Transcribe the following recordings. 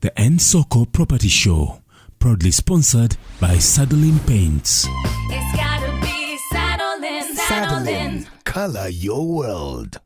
The Nsoko Property Show, proudly sponsored by Saddling Paints. It's gotta be Saddling. Saddling. Color your world.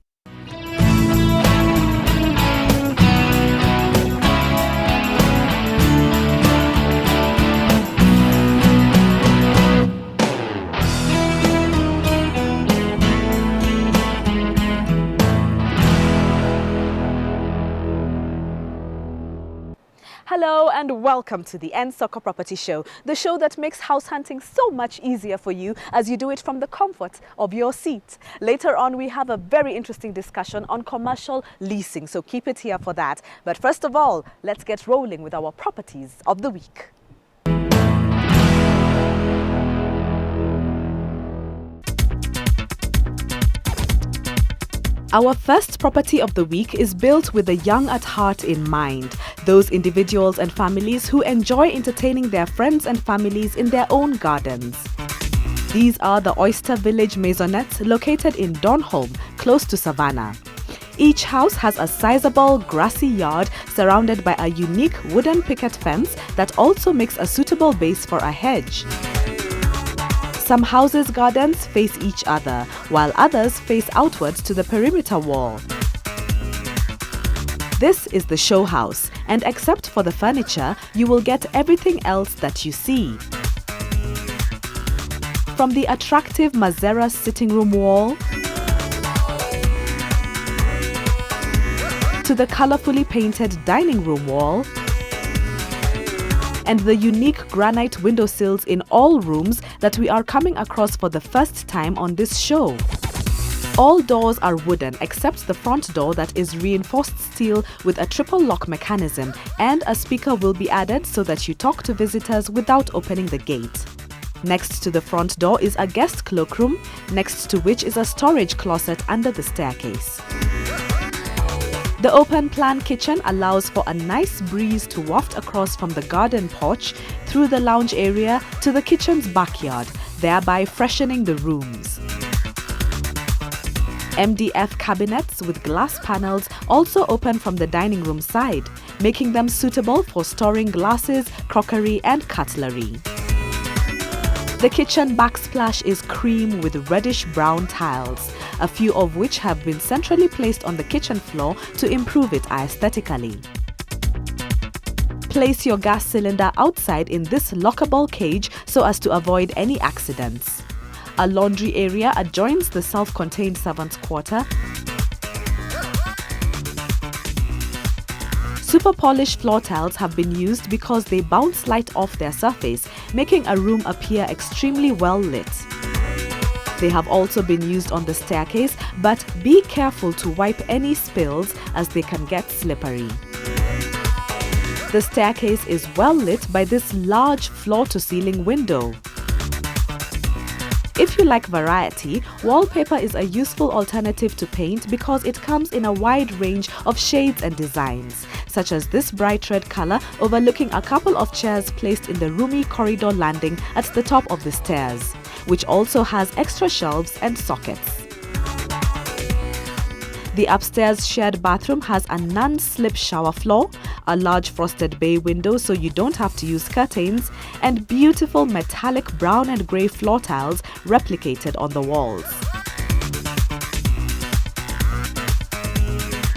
Hello and welcome to the Nsoko Property Show, the show that makes house hunting so much easier for you as you do it from the comfort of your seat. Later on, we have a very interesting discussion on commercial leasing, so keep it here for that. But first of all, let's get rolling with our properties of the week. Our first property of the week is built with the young at heart in mind, those individuals and families who enjoy entertaining their friends and families in their own gardens. These are the Oyster Village Maisonettes located in Donholm, close to Savannah. Each house has a sizable grassy yard surrounded by a unique wooden picket fence that also makes a suitable base for a hedge. Some houses' gardens face each other, while others face outwards to the perimeter wall. This is the show house, and except for the furniture, you will get everything else that you see. From the attractive Mazera sitting room wall to the colorfully painted dining room wall, and the unique granite windowsills in all rooms that we are coming across for the first time on this show. All doors are wooden except the front door that is reinforced steel with a triple lock mechanism, and a speaker will be added so that you talk to visitors without opening the gate. Next to the front door is a guest cloakroom, next to which is a storage closet under the staircase. The open-plan kitchen allows for a nice breeze to waft across from the garden porch through the lounge area to the kitchen's backyard, thereby freshening the rooms. MDF cabinets with glass panels also open from the dining room side, making them suitable for storing glasses, crockery, and cutlery. The kitchen backsplash is cream with reddish-brown tiles, a few of which have been centrally placed on the kitchen floor to improve it aesthetically. Place your gas cylinder outside in this lockable cage so as to avoid any accidents. A laundry area adjoins the self-contained servants' quarter. Super polished floor tiles have been used because they bounce light off their surface, making a room appear extremely well lit. They have also been used on the staircase, but be careful to wipe any spills as they can get slippery. The staircase is well lit by this large floor-to-ceiling window. If you like variety, wallpaper is a useful alternative to paint because it comes in a wide range of shades and designs, such as this bright red color overlooking a couple of chairs placed in the roomy corridor landing at the top of the stairs, which also has extra shelves and sockets. The upstairs shared bathroom has a non-slip shower floor, a large frosted bay window so you don't have to use curtains, and beautiful metallic brown and grey floor tiles replicated on the walls.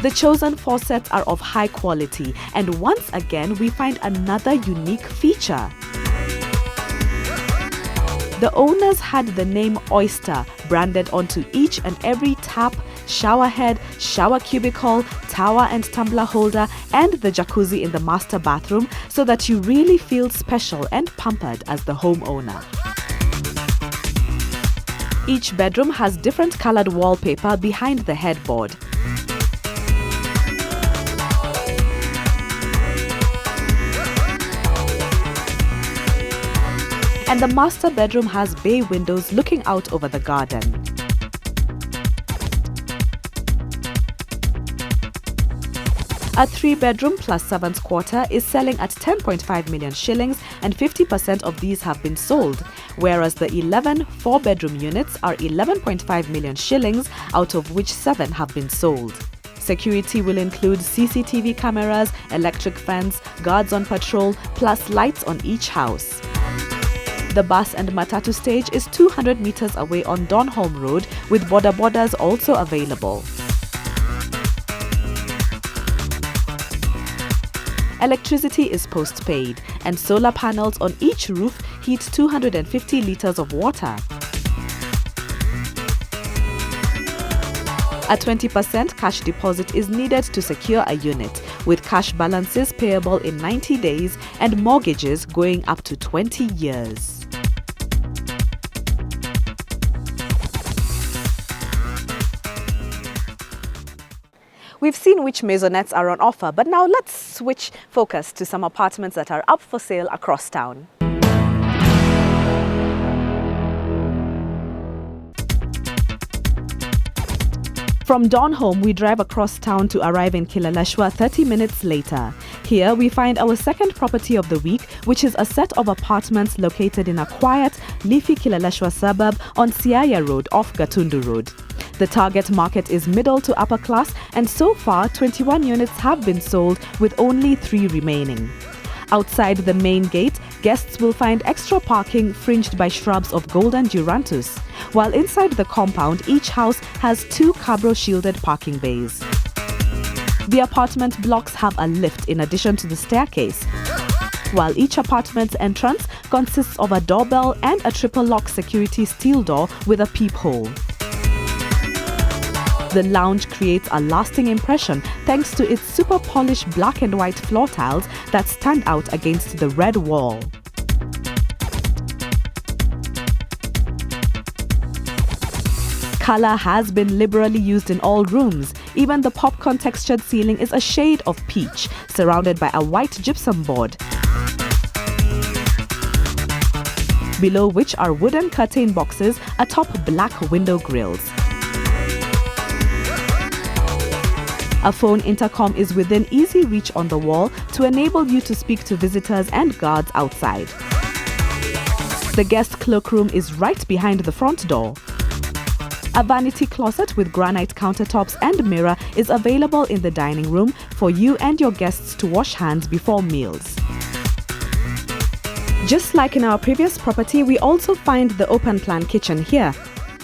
The chosen faucets are of high quality, and once again we find another unique feature. The owners had the name Oyster branded onto each and every tap, shower head, shower cubicle, tower and tumbler holder, and the jacuzzi in the master bathroom so that you really feel special and pampered as the homeowner. Each bedroom has different colored wallpaper behind the headboard. And the master bedroom has bay windows looking out over the garden. A 3-bedroom plus servants' quarter is selling at 10.5 million shillings, and 50% of these have been sold, whereas the 11 4-bedroom units are 11.5 million shillings, out of which 7 have been sold. Security will include CCTV cameras, electric fence, guards on patrol, plus lights on each house. The bus and matatu stage is 200 meters away on Donholm Road, with boda bodas also available. Electricity is post-paid, and solar panels on each roof heat 250 liters of water. A 20% cash deposit is needed to secure a unit, with cash balances payable in 90 days and mortgages going up to 20 years. We've seen which maisonettes are on offer, but now let's switch focus to some apartments that are up for sale across town. From Donholm, we drive across town to arrive in Kilaleshwa 30 minutes later. Here, we find our second property of the week, which is a set of apartments located in a quiet, leafy Kilaleshwa suburb on Siaya Road off Gatundu Road. The target market is middle to upper class, and so far 21 units have been sold with only 3 remaining. Outside the main gate, guests will find extra parking fringed by shrubs of golden durantus, while inside the compound each house has 2 Cabro shielded parking bays. The apartment blocks have a lift in addition to the staircase, while each apartment's entrance consists of a doorbell and a triple lock security steel door with a peephole. The lounge creates a lasting impression thanks to its super polished black and white floor tiles that stand out against the red wall. Color has been liberally used in all rooms. Even the popcorn textured ceiling is a shade of peach, surrounded by a white gypsum board, below which are wooden curtain boxes atop black window grills. A phone intercom is within easy reach on the wall to enable you to speak to visitors and guards outside. The guest cloakroom is right behind the front door. A vanity closet with granite countertops and mirror is available in the dining room for you and your guests to wash hands before meals. Just like in our previous property, we also find the open plan kitchen here,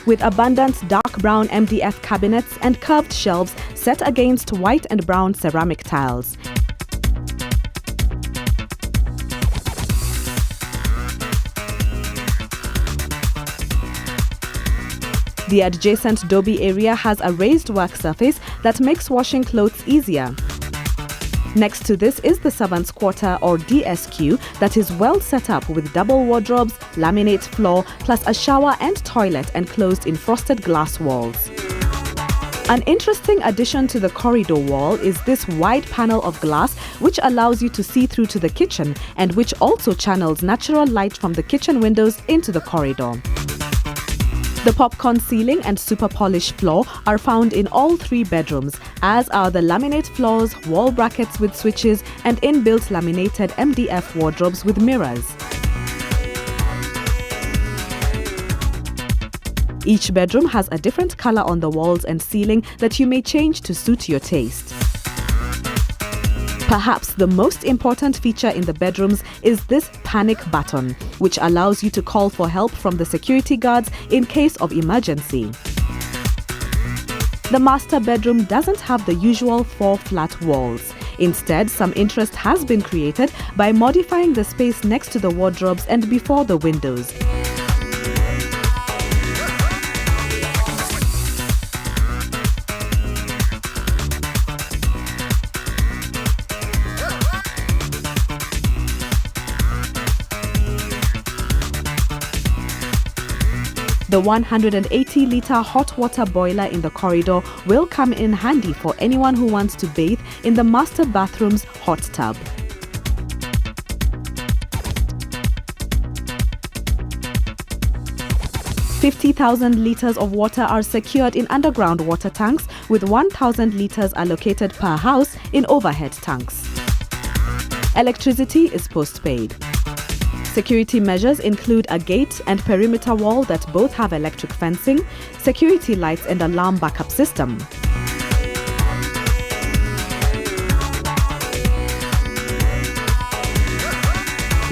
with abundant dark brown MDF cabinets and curved shelves set against white and brown ceramic tiles. The adjacent Dobie area has a raised work surface that makes washing clothes easier. Next to this is the servants' quarter or DSQ that is well set up with double wardrobes, laminate floor, plus a shower and toilet enclosed in frosted glass walls. An interesting addition to the corridor wall is this wide panel of glass which allows you to see through to the kitchen and which also channels natural light from the kitchen windows into the corridor. The popcorn ceiling and super polished floor are found in all 3 bedrooms, as are the laminate floors, wall brackets with switches, and inbuilt laminated MDF wardrobes with mirrors. Each bedroom has a different color on the walls and ceiling that you may change to suit your taste. Perhaps the most important feature in the bedrooms is this panic button, which allows you to call for help from the security guards in case of emergency. The master bedroom doesn't have the usual 4 flat walls. Instead, some interest has been created by modifying the space next to the wardrobes and before the windows. The 180-litre hot water boiler in the corridor will come in handy for anyone who wants to bathe in the master bathroom's hot tub. "50,000 litres of water are secured in underground water tanks, with 1,000 litres allocated per house in overhead tanks. Electricity is post-paid. Security measures include a gate and perimeter wall that both have electric fencing, security lights and alarm backup system.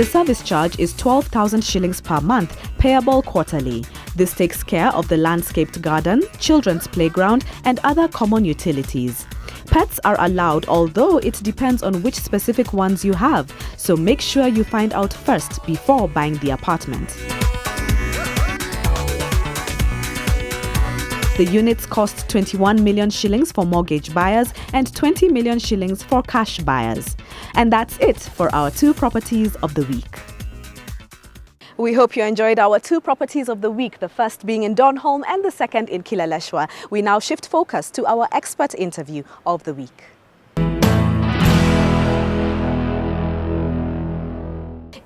The service charge is 12,000 shillings per month, payable quarterly. This takes care of the landscaped garden, children's playground, and other common utilities. Pets are allowed, although it depends on which specific ones you have, so make sure you find out first before buying the apartment. The units cost 21 million shillings for mortgage buyers and 20 million shillings for cash buyers. And that's it for our 2 properties of the week. We hope you enjoyed our 2 properties of the week, the first being in Donholm and the second in Kilaleshwa. We now shift focus to our expert interview of the week.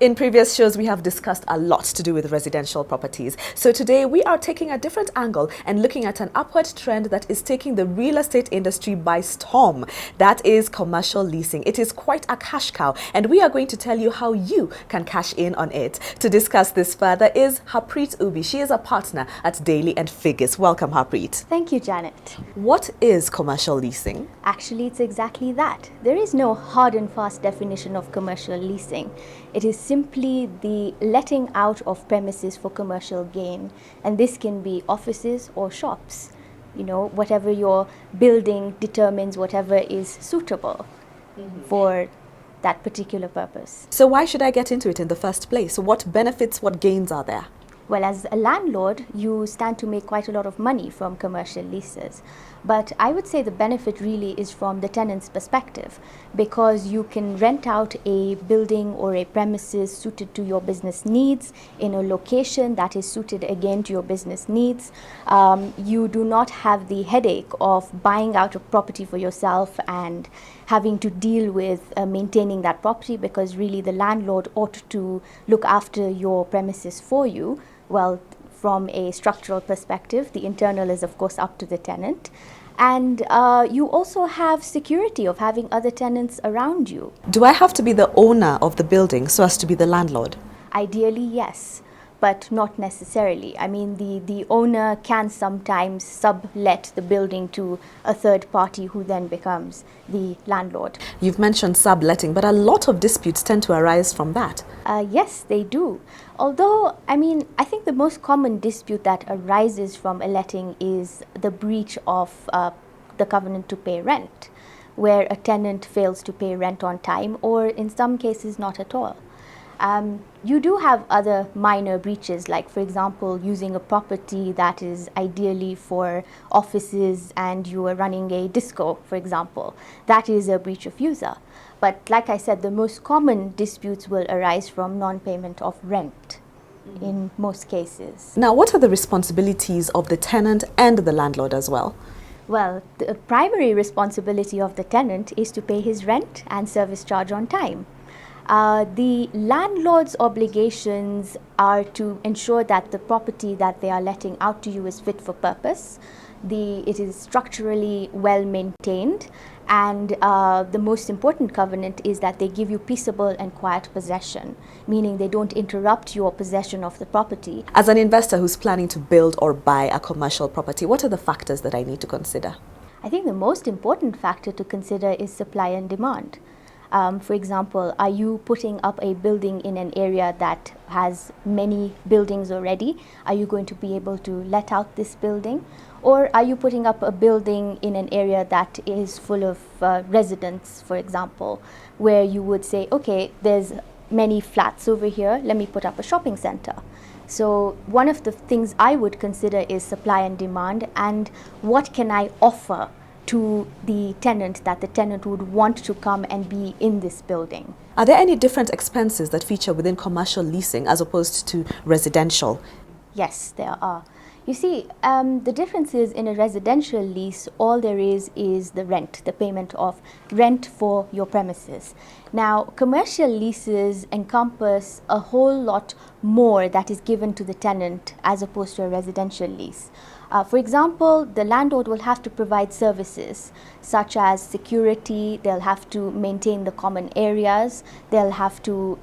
In previous shows, we have discussed a lot to do with residential properties. So today we are taking a different angle and looking at an upward trend that is taking the real estate industry by storm. That is commercial leasing. It is quite a cash cow, and we are going to tell you how you can cash in on it. To discuss this further is Harpreet Ubi. She is a partner at Daily and Figgis. Welcome, Harpreet. Thank you, Janet. What is commercial leasing? Actually, it's exactly that. There is no hard and fast definition of commercial leasing. It is simply the letting out of premises for commercial gain. And this can be offices or shops. You know, whatever your building determines whatever is suitable for that particular purpose. So why should I get into it in the first place? What benefits, what gains are there? Well, as a landlord, you stand to make quite a lot of money from commercial leases. But I would say the benefit really is from the tenant's perspective, because you can rent out a building or a premises suited to your business needs in a location that is suited again to your business needs. You do not have the headache of buying out a property for yourself and having to deal with maintaining that property, because really the landlord ought to look after your premises for you. Well, from a structural perspective, the internal is of course up to the tenant. And you also have security of having other tenants around you. Do I have to be the owner of the building so as to be the landlord? Ideally, yes, but not necessarily. I mean, the owner can sometimes sublet the building to a third party who then becomes the landlord. You've mentioned subletting, but a lot of disputes tend to arise from that. Yes, they do. Although, I mean, I think the most common dispute that arises from a letting is the breach of the covenant to pay rent, where a tenant fails to pay rent on time, or in some cases not at all. You do have other minor breaches, like for example using a property that is ideally for offices and you are running a disco, for example. That is a breach of user. But like I said, the most common disputes will arise from non-payment of rent in most cases. Now, what are the responsibilities of the tenant and the landlord as well? Well, the primary responsibility of the tenant is to pay his rent and service charge on time. The landlord's obligations are to ensure that the property that they are letting out to you is fit for purpose. It is structurally well maintained, and the most important covenant is that they give you peaceable and quiet possession, meaning they don't interrupt your possession of the property. As an investor who's planning to build or buy a commercial property, what are the factors that I need to consider? I think the most important factor to consider is supply and demand. For example, are you putting up a building in an area that has many buildings already? Are you going to be able to let out this building? Or are you putting up a building in an area that is full of residents, for example, where you would say, okay, there's many flats over here, let me put up a shopping center. So one of the things I would consider is supply and demand, and what can I offer to the tenant that the tenant would want to come and be in this building. Are there any different expenses that feature within commercial leasing as opposed to residential? Yes, there are. You see, the difference is in a residential lease, all there is the rent, the payment of rent for your premises. Now, commercial leases encompass a whole lot more that is given to the tenant as opposed to a residential lease. For example, the landlord will have to provide services such as security, they'll have to maintain the common areas, they'll have to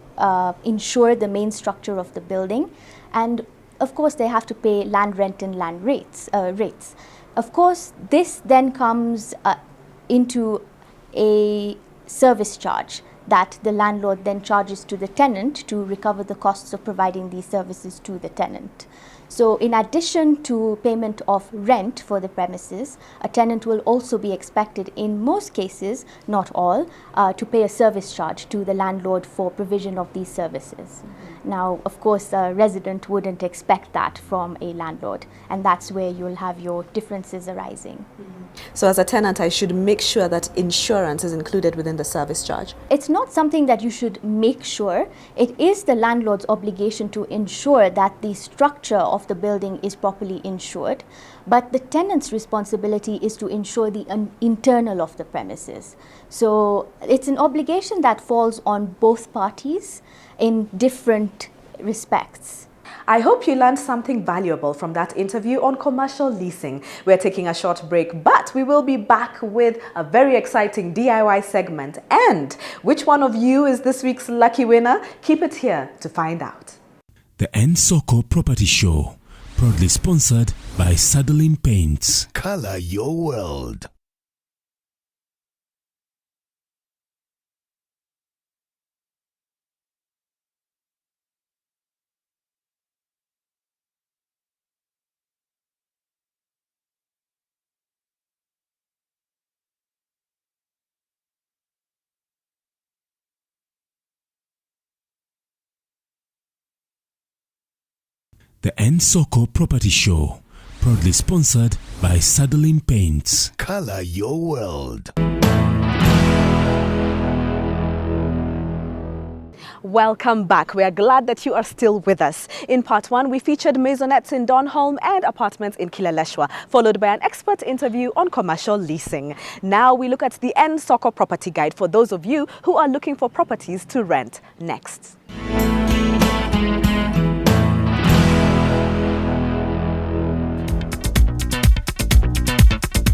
ensure the main structure of the building, and of course they have to pay land rent and land rates. Of course, this then comes into a service charge that the landlord then charges to the tenant to recover the costs of providing these services to the tenant. So in addition to payment of rent for the premises, a tenant will also be expected, in most cases, not all, to pay a service charge to the landlord for provision of these services. Now, of course, a resident wouldn't expect that from a landlord, and that's where you'll have your differences arising. So as a tenant, I should make sure that insurance is included within the service charge. It's not something that you should make sure. It is the landlord's obligation to ensure that the structure of the building is properly insured, but the tenant's responsibility is to ensure the internal of the premises. So it's an obligation that falls on both parties in different respects. I hope you learned something valuable from that interview on commercial leasing. We're taking a short break, but we will be back with a very exciting DIY segment. And which one of you is this week's lucky winner? Keep it here to find out. The Nsoko Property Show, proudly sponsored by Saddling Paints. Color your world. The Nsoko Property Show, proudly sponsored by Saddling Paints. Color your world. Welcome back. We are glad that you are still with us. In part one, we featured maisonettes in Donholm and apartments in Kileleshwa, followed by an expert interview on commercial leasing. Now we look at the Nsoko Property Guide for those of you who are looking for properties to rent. Next.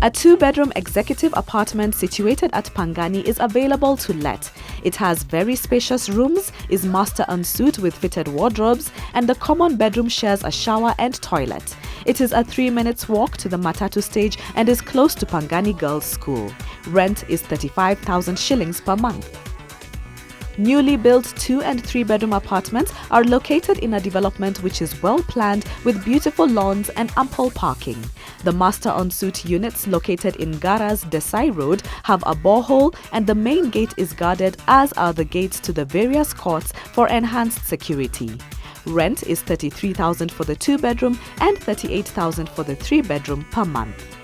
A two-bedroom executive apartment situated at Pangani is available to let. It has very spacious rooms, is master en suite with fitted wardrobes, and the common bedroom shares a shower and toilet. It is a 3-minute walk to the Matatu stage and is close to Pangani Girls' School. Rent is 35,000 shillings per month. Newly built 2- and 3-bedroom apartments are located in a development which is well planned with beautiful lawns and ample parking. The master en suite units located in Gara's Desai Road have a borehole, and the main gate is guarded, as are the gates to the various courts for enhanced security. Rent is 33,000 for the 2-bedroom and 38,000 for the 3-bedroom per month.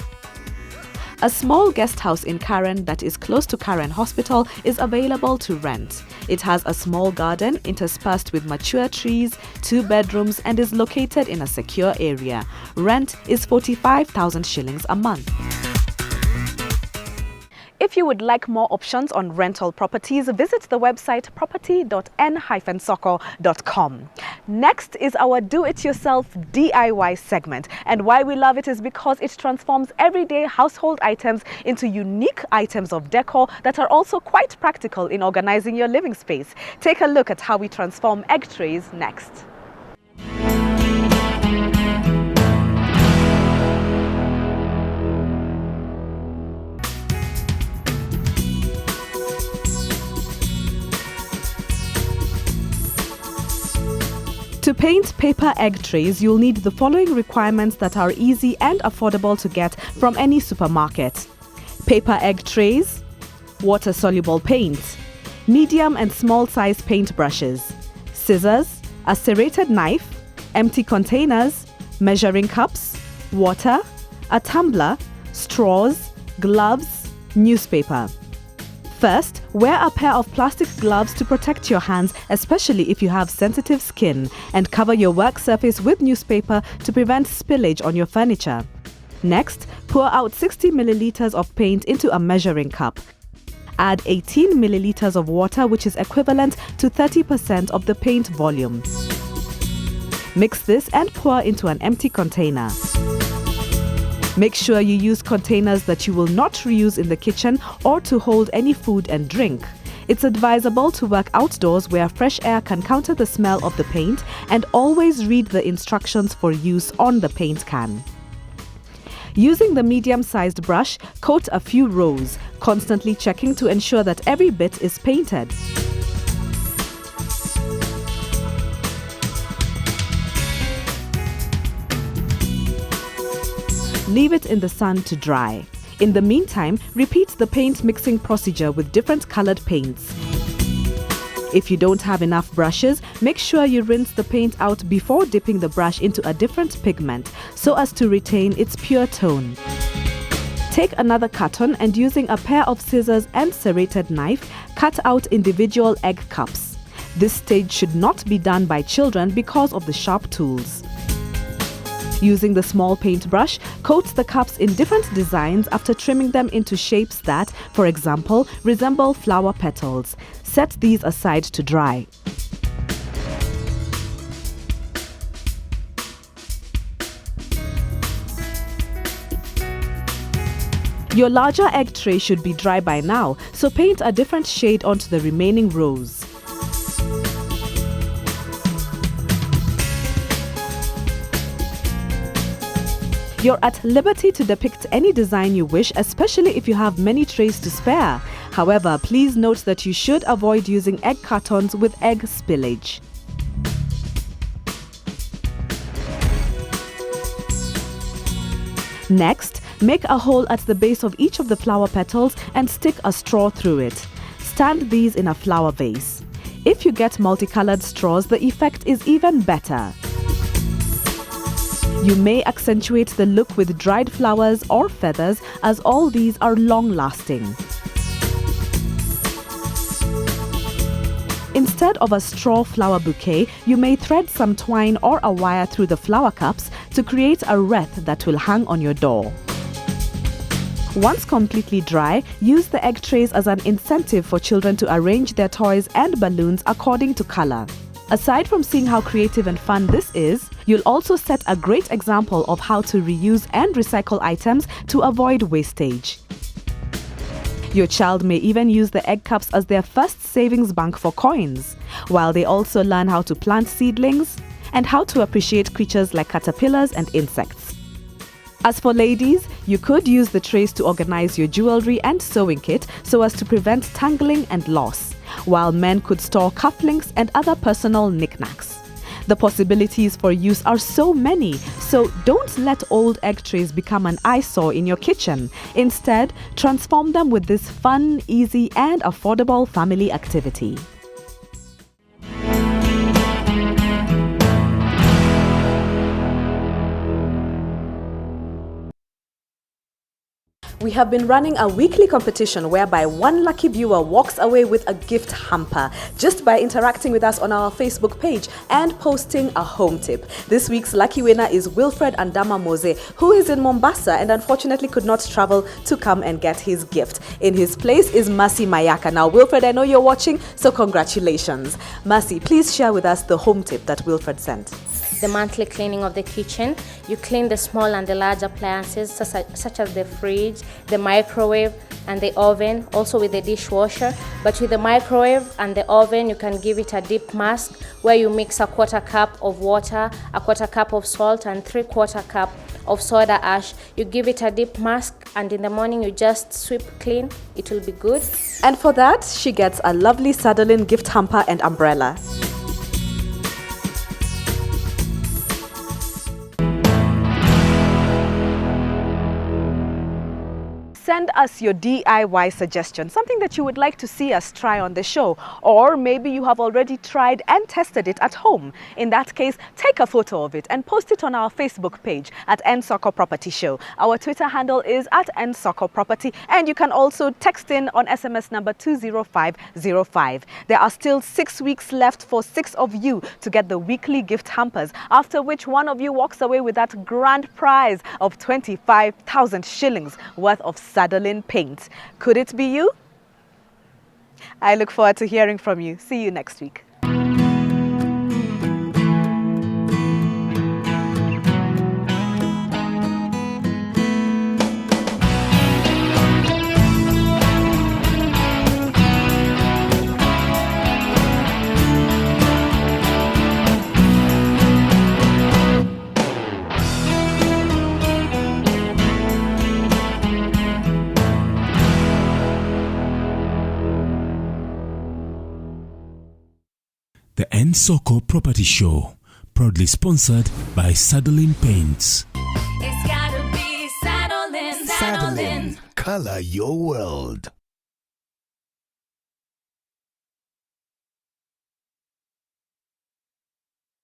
A small guest house in Karen that is close to Karen Hospital is available to rent. It has a small garden interspersed with mature trees, 2 bedrooms, and is located in a secure area. Rent is 45,000 shillings a month. If you would like more options on rental properties, visit the website property.n-soko.com. Next is our do-it-yourself DIY segment, and why we love it is because it transforms everyday household items into unique items of decor that are also quite practical in organizing your living space. Take a look at how we transform egg trays next. To paint paper egg trays, you'll need the following requirements that are easy and affordable to get from any supermarket. Paper egg trays, water-soluble paint, medium and small size paint brushes, scissors, a serrated knife, empty containers, measuring cups, water, a tumbler, straws, gloves, newspaper. First, wear a pair of plastic gloves to protect your hands, especially if you have sensitive skin, and cover your work surface with newspaper to prevent spillage on your furniture. Next, pour out 60 milliliters of paint into a measuring cup. Add 18 milliliters of water, which is equivalent to 30% of the paint volume. Mix this and pour into an empty container. Make sure you use containers that you will not reuse in the kitchen or to hold any food and drink. It's advisable to work outdoors where fresh air can counter the smell of the paint, and always read the instructions for use on the paint can. Using the medium-sized brush, coat a few rows, constantly checking to ensure that every bit is painted. Leave it in the sun to dry. In the meantime, repeat the paint mixing procedure with different colored paints. If you don't have enough brushes, make sure you rinse the paint out before dipping the brush into a different pigment so as to retain its pure tone. Take another carton and using a pair of scissors and serrated knife, cut out individual egg cups. This stage should not be done by children because of the sharp tools. Using the small paintbrush, coat the cups in different designs after trimming them into shapes that, for example, resemble flower petals. Set these aside to dry. Your larger egg tray should be dry by now, so paint a different shade onto the remaining rows. You're at liberty to depict any design you wish, especially if you have many trays to spare. However, please note that you should avoid using egg cartons with egg spillage. Next, make a hole at the base of each of the flower petals and stick a straw through it. Stand these in a flower vase. If you get multicolored straws, the effect is even better. You may accentuate the look with dried flowers or feathers, as all these are long-lasting. Instead of a straw flower bouquet, you may thread some twine or a wire through the flower cups to create a wreath that will hang on your door. Once completely dry, use the egg trays as an incentive for children to arrange their toys and balloons according to color. Aside from seeing how creative and fun this is, you'll also set a great example of how to reuse and recycle items to avoid wastage. Your child may even use the egg cups as their first savings bank for coins, while they also learn how to plant seedlings and how to appreciate creatures like caterpillars and insects. As for ladies, you could use the trays to organize your jewelry and sewing kit so as to prevent tangling and loss, while men could store cufflinks and other personal knickknacks. The possibilities for use are so many, so don't let old egg trays become an eyesore in your kitchen. Instead, transform them with this fun, easy and affordable family activity. We have been running a weekly competition whereby one lucky viewer walks away with a gift hamper just by interacting with us on our Facebook page and posting a home tip. This week's lucky winner is Wilfred Andama Mose, who is in Mombasa and unfortunately could not travel to come and get his gift. In his place is Mercy Mayaka. Now, Wilfred, I know you're watching, so congratulations. Mercy, please share with us the home tip that Wilfred sent. The monthly cleaning of the kitchen. You clean the small and the large appliances such as the fridge, the microwave and the oven, also with the dishwasher. But with the microwave and the oven, you can give it a deep mask where you mix a 1/4 cup of water, a 1/4 cup of salt and 3/4 cup of soda ash. You give it a deep mask and in the morning you just sweep clean. It will be good. And for that, she gets a lovely Sadolin gift hamper and umbrella. Send us your DIY suggestion, something that you would like to see us try on the show, or maybe you have already tried and tested it at home. In that case, take a photo of it and post it on our Facebook page at Nsoko Property Show. Our Twitter handle is at Nsoko Property, and you can also text in on SMS number 20505. There are still 6 weeks left for 6 of you to get the weekly gift hampers, after which one of you walks away with that grand prize of 25,000 shillings worth of Sadolin paint. Could it be you? I look forward to hearing from you. See you next week. The Nsoko Property Show, proudly sponsored by Sadolin Paints. It's gotta be Saddle In. Color your world.